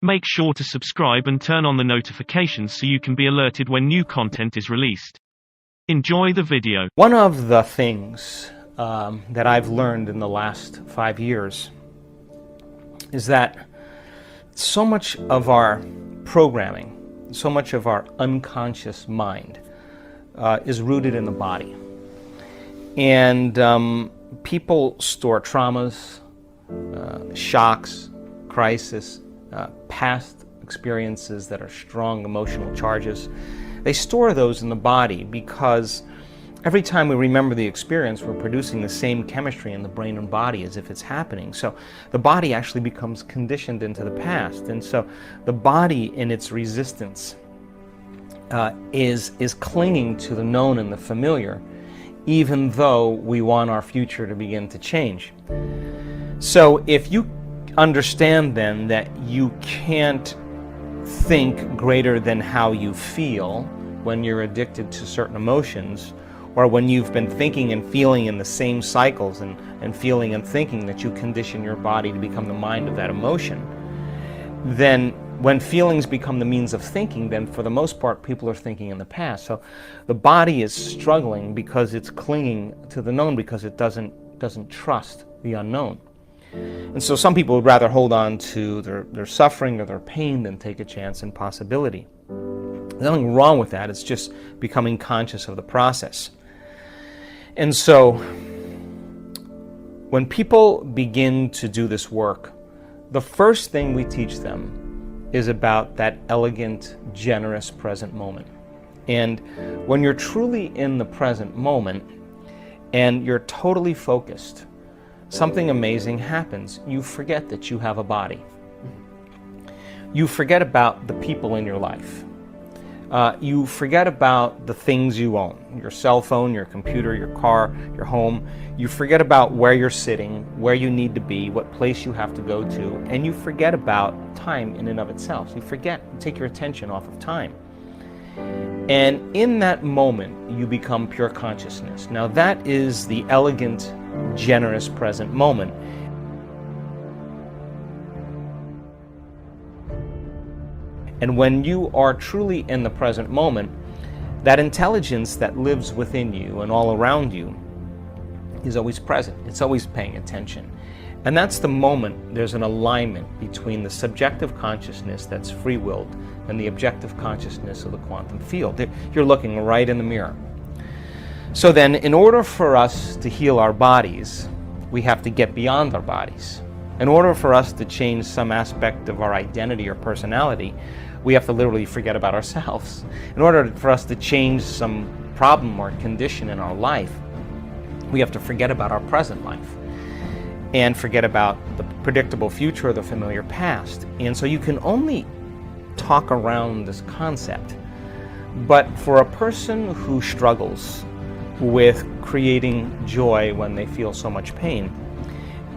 Make sure to subscribe and turn on the notifications so you can be alerted when new content is released. Enjoy the video. One of the things that I've learned in the last 5 years is that so much of our programming, so much of our unconscious mind is rooted in the body. And people store traumas, shocks, crisis, past experiences that are strong emotional charges. They store those in the body because every time we remember the experience, we're producing the same chemistry in the brain and body as if it's happening. So the body actually becomes conditioned into the past. And so the body in its resistance is clinging to the known and the familiar, even though we want our future to begin to change. So if you understand then that you can't think greater than how you feel when you're addicted to certain emotions, or when you've been thinking and feeling in the same cycles and feeling and thinking that you condition your body to become the mind of that emotion, then when feelings become the means of thinking, then for the most part people are thinking in the past. So the body is struggling because it's clinging to the known, because it doesn't trust the unknown. And so some people would rather hold on to their suffering or their pain than take a chance in possibility. There's nothing wrong with that. It's just becoming conscious of the process. And so when people begin to do this work, the first thing we teach them is about that elegant, generous present moment. And when you're truly in the present moment and you're totally focused, something amazing happens. You forget that you have a body. You forget about the people in your life. You forget about the things you own, your cell phone, your computer, your car, your home. You forget about where you're sitting, where you need to be, what place you have to go to, and you forget about time in and of itself. You take your attention off of time. And in that moment, you become pure consciousness. Now that is the elegant, generous present moment. And when you are truly in the present moment, that intelligence that lives within you and all around you is always present. It's always paying attention. And that's the moment there's an alignment between the subjective consciousness that's free-willed and the objective consciousness of the quantum field. You're looking right in the mirror. So then, in order for us to heal our bodies, we have to get beyond our bodies. In order for us to change some aspect of our identity or personality, we have to literally forget about ourselves. In order for us to change some problem or condition in our life, we have to forget about our present life and forget about the predictable future or the familiar past. And so you can only talk around this concept. But for a person who struggles with creating joy when they feel so much pain,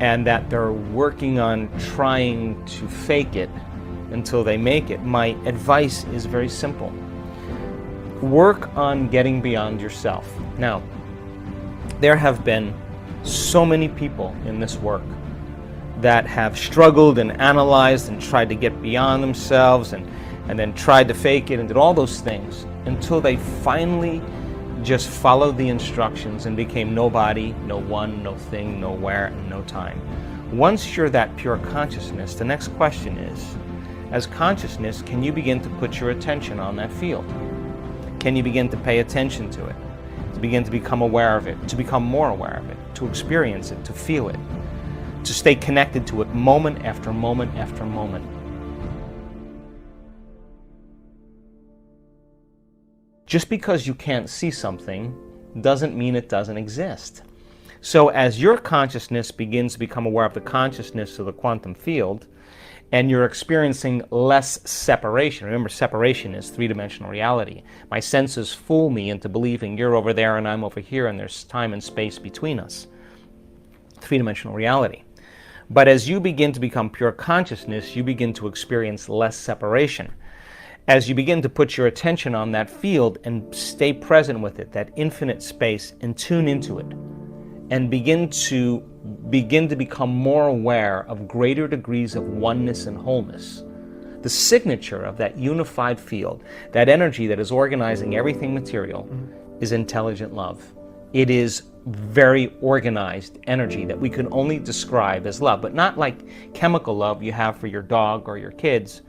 and that they're working on trying to fake it until they make it, my advice is very simple. Work on getting beyond yourself. Now, there have been so many people in this work that have struggled and analyzed and tried to get beyond themselves and then tried to fake it and did all those things until they finally just followed the instructions and became nobody, no one, no thing, nowhere, and no time. Once you're that pure consciousness, the next question is, as consciousness, can you begin to put your attention on that field? Can you begin to pay attention to it? To begin to become aware of it, to become more aware of it, to experience it, to feel it, to stay connected to it moment after moment after moment. Just because you can't see something doesn't mean it doesn't exist. So as your consciousness begins to become aware of the consciousness of the quantum field, and you're experiencing less separation. Remember, separation is three-dimensional reality. My senses fool me into believing you're over there and I'm over here and there's time and space between us. Three-dimensional reality. But as you begin to become pure consciousness, you begin to experience less separation. As you begin to put your attention on that field and stay present with it, that infinite space, and tune into it, and begin to become more aware of greater degrees of oneness and wholeness, the signature of that unified field, that energy that is organizing everything material, is intelligent love. It is very organized energy that we can only describe as love, but not like chemical love you have for your dog or your kids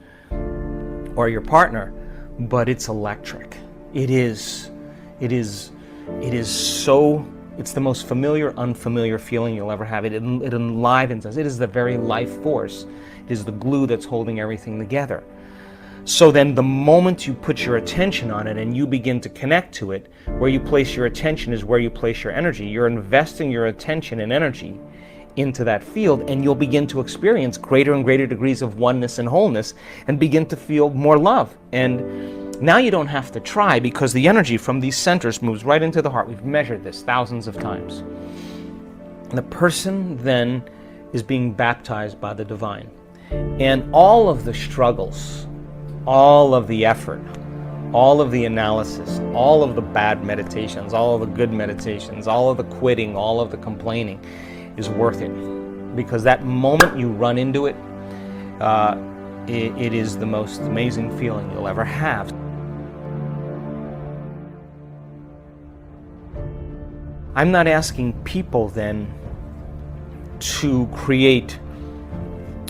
or your partner, but it's electric. It's the most familiar, unfamiliar feeling you'll ever have. It enlivens us. It is the very life force. It is the glue that's holding everything together. So then the moment you put your attention on it and you begin to connect to it, where you place your attention is where you place your energy. You're investing your attention and energy into that field, and you'll begin to experience greater and greater degrees of oneness and wholeness and begin to feel more love. And now you don't have to try, because the energy from these centers moves right into the heart. We've measured this thousands of times. And the person then is being baptized by the divine. And all of the struggles, all of the effort, all of the analysis, all of the bad meditations, all of the good meditations, all of the quitting, all of the complaining is worth it. Because that moment you run into it, it is the most amazing feeling you'll ever have. I'm not asking people then to create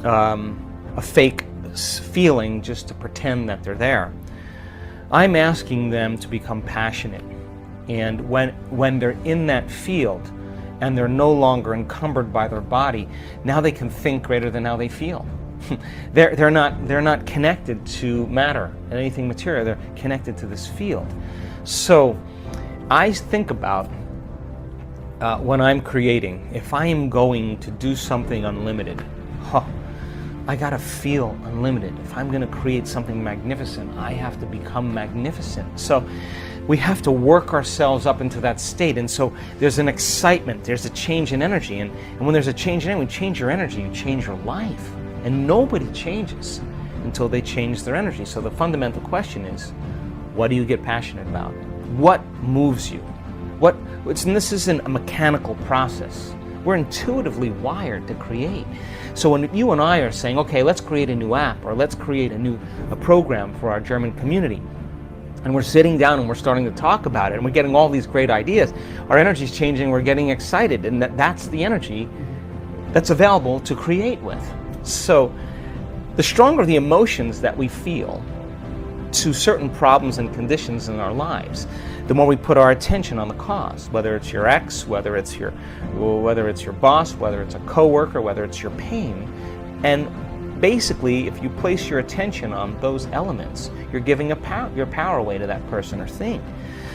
a fake feeling just to pretend that they're there. I'm asking them to become passionate. And when they're in that field and they're no longer encumbered by their body, now they can think greater than how they feel. They're not connected to matter and anything material. They're connected to this field. So I think about when I'm creating, if I am going to do something unlimited, I gotta feel unlimited. If I'm gonna create something magnificent, I have to become magnificent. So we have to work ourselves up into that state. And so there's an excitement, there's a change in energy. And when there's a change in energy, when you change your energy, you change your life. And nobody changes until they change their energy. So the fundamental question is, what do you get passionate about? What moves you? And this isn't a mechanical process. We're intuitively wired to create. So when you and I are saying, okay, let's create a new app, or let's create a program for our German community, and we're sitting down and we're starting to talk about it, and we're getting all these great ideas, our energy's changing, we're getting excited, and that's the energy that's available to create with. So the stronger the emotions that we feel to certain problems and conditions in our lives, the more we put our attention on the cause, whether it's your ex, whether it's your boss, whether it's a coworker, whether it's your pain. And basically, if you place your attention on those elements, you're giving your power away to that person or thing.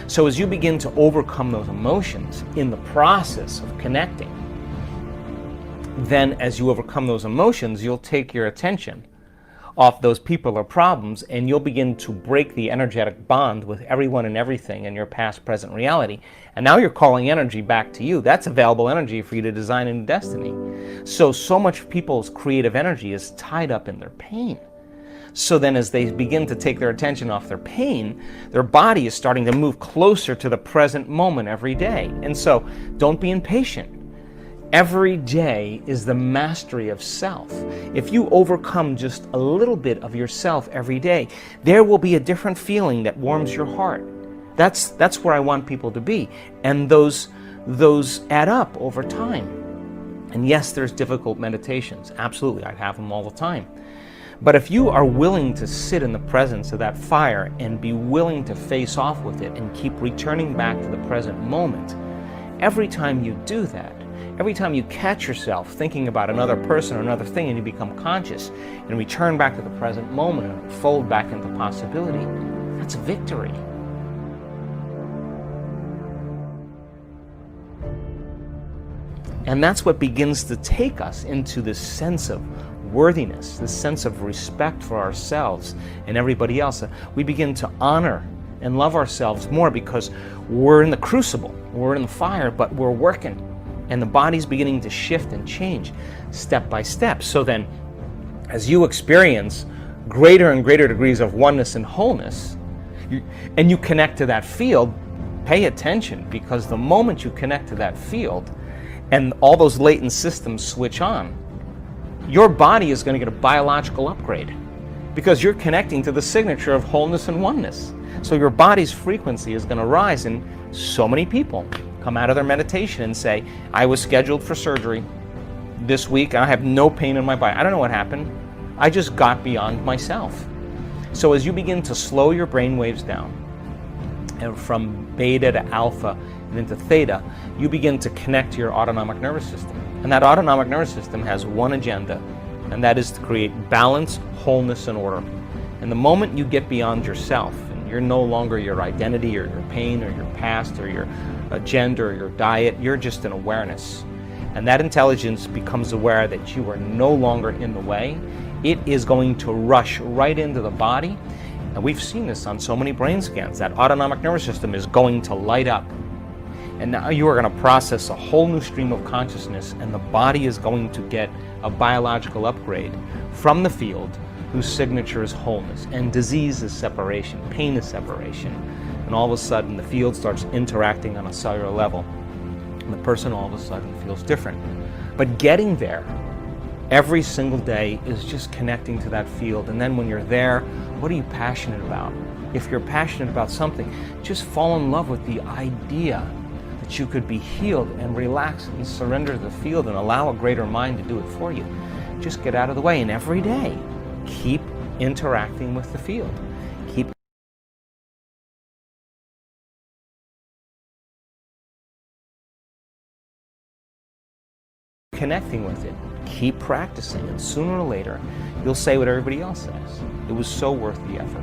So as you begin to overcome those emotions in the process of connecting, then as you overcome those emotions, you'll take your attention off those people or problems, and you'll begin to break the energetic bond with everyone and everything in your past, present reality. And now you're calling energy back to you. That's available energy for you to design a new destiny. So much people's creative energy is tied up in their pain. So then as they begin to take their attention off their pain, their body is starting to move closer to the present moment every day. And so don't be impatient. Every day is the mastery of self. If you overcome just a little bit of yourself every day, there will be a different feeling that warms your heart. That's where I want people to be. And those add up over time. And yes, there's difficult meditations. Absolutely, I have them all the time. But if you are willing to sit in the presence of that fire and be willing to face off with it and keep returning back to the present moment, every time you do that, every time you catch yourself thinking about another person or another thing and you become conscious and return back to the present moment and fold back into possibility, that's a victory. And that's what begins to take us into this sense of worthiness, this sense of respect for ourselves and everybody else. We begin to honor and love ourselves more because we're in the crucible, we're in the fire, but we're working. And the body's beginning to shift and change step by step. So then, as you experience greater and greater degrees of oneness and wholeness, and you connect to that field, pay attention, because the moment you connect to that field and all those latent systems switch on, your body is going to get a biological upgrade. because you're connecting to the signature of wholeness and oneness. So your body's frequency is going to rise, and so many people come out of their meditation and say, I was scheduled for surgery this week and I have no pain in my body. I don't know what happened. I just got beyond myself. So as you begin to slow your brain waves down, and from beta to alpha and into theta, you begin to connect to your autonomic nervous system. And that autonomic nervous system has one agenda, and that is to create balance, wholeness, and order. And the moment you get beyond yourself, and you're no longer your identity or your pain or your past or your agenda or your diet, you're just an awareness. And that intelligence becomes aware that you are no longer in the way. It is going to rush right into the body. And we've seen this on so many brain scans. That autonomic nervous system is going to light up. And now you are going to process a whole new stream of consciousness, and the body is going to get a biological upgrade from the field whose signature is wholeness. And disease is separation, pain is separation. And all of a sudden the field starts interacting on a cellular level. And the person all of a sudden feels different. But getting there every single day is just connecting to that field. And then when you're there, what are you passionate about? If you're passionate about something, just fall in love with the idea that you could be healed and relax and surrender to the field and allow a greater mind to do it for you. Just get out of the way, and every day, keep interacting with the field. Keep connecting with it. Keep practicing, and sooner or later, you'll say what everybody else says. It was so worth the effort.